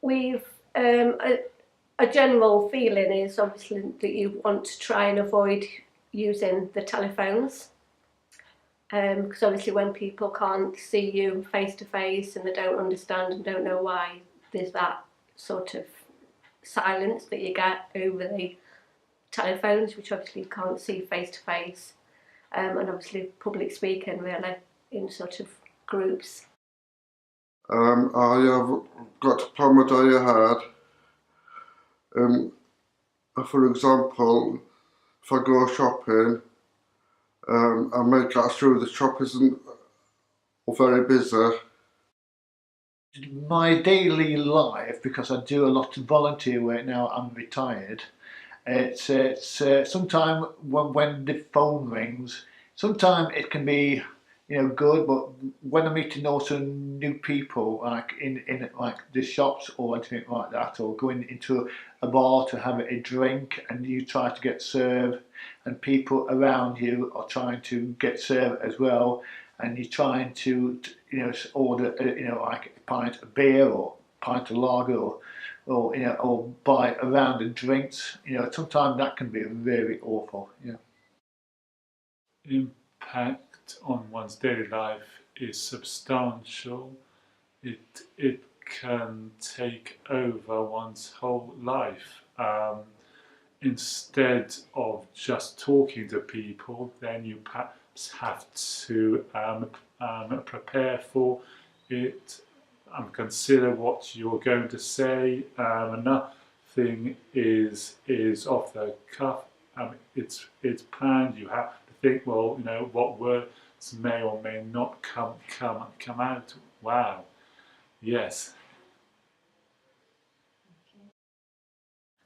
We've a general feeling is obviously that you want to try and avoid using the telephones, because obviously when people can't see you face to face and they don't understand and don't know why, there's that sort of silence that you get over the telephones, which obviously you can't see face to face, and obviously public speaking really in sort of groups. I have got a problem that I had. For example, if I go shopping, I may get through the shop isn't very busy. My daily life, because I do a lot of volunteer work now, I'm retired. It's sometimes when the phone rings, sometimes it can be good, but when I'm meeting also new people, like in like the shops or anything like that, or going into a bar to have a drink, and you try to get served, and people around you are trying to get served as well, and you're trying to order like a pint of beer or a pint of lager or buy a round of drinks. Sometimes that can be very awful. Impact on one's daily life is substantial. It can take over one's whole life. Instead of just talking to people, then you perhaps have to prepare for it, consider what you're going to say. Nothing is off the cuff. It's planned. You have to think, well, what words may or may not come out. Wow. Yes.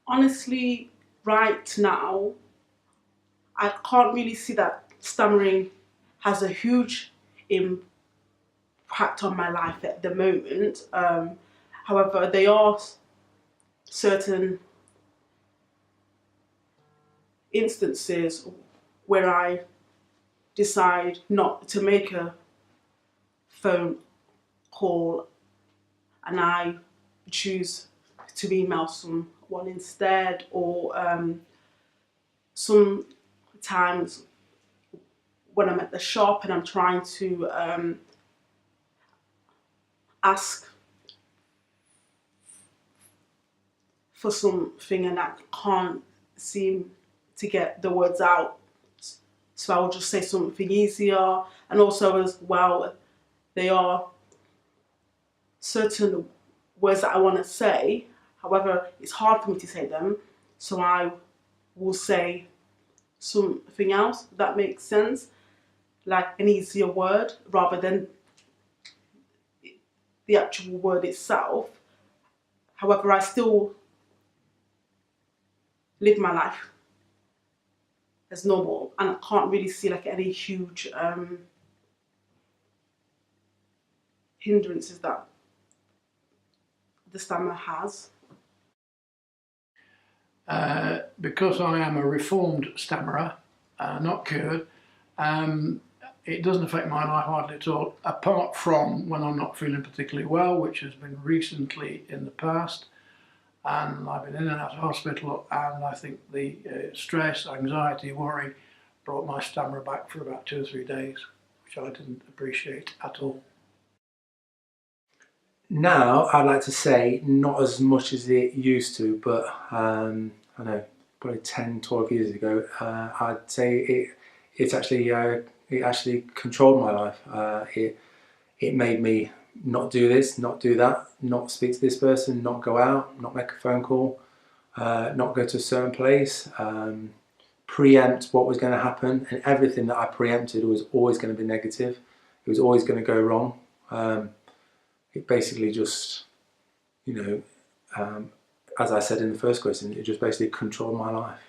Honestly, right now, I can't really see that stammering has a huge impact on my life at the moment. However, there are certain instances where I decide not to make a phone call and I choose to email someone instead, or sometimes when I'm at the shop and I'm trying to ask for something and I can't seem to get the words out, so I will just say something easier. And also as well, there are certain words that I want to say, however it's hard for me to say them, so I will say something else, if that makes sense, like an easier word rather than the actual word itself. However, I still live my life as normal, and I can't really see like any huge hindrances that the stammer has. Because I am a reformed stammerer, not cured, it doesn't affect my life hardly at all, apart from when I'm not feeling particularly well, which has been recently in the past, and I've been in and out of hospital, and I think the stress, anxiety, worry brought my stammer back for about 2 or 3 days, which I didn't appreciate at all. Now, I'd like to say not as much as it used to, but I know, probably 10, 12 years ago, I'd say it actually controlled my life. It made me not do this, not do that, not speak to this person, not go out, not make a phone call, not go to a certain place, preempt what was going to happen, and everything that I preempted was always going to be negative. It was always going to go wrong. It basically just, as I said in the first question, it just basically controlled my life.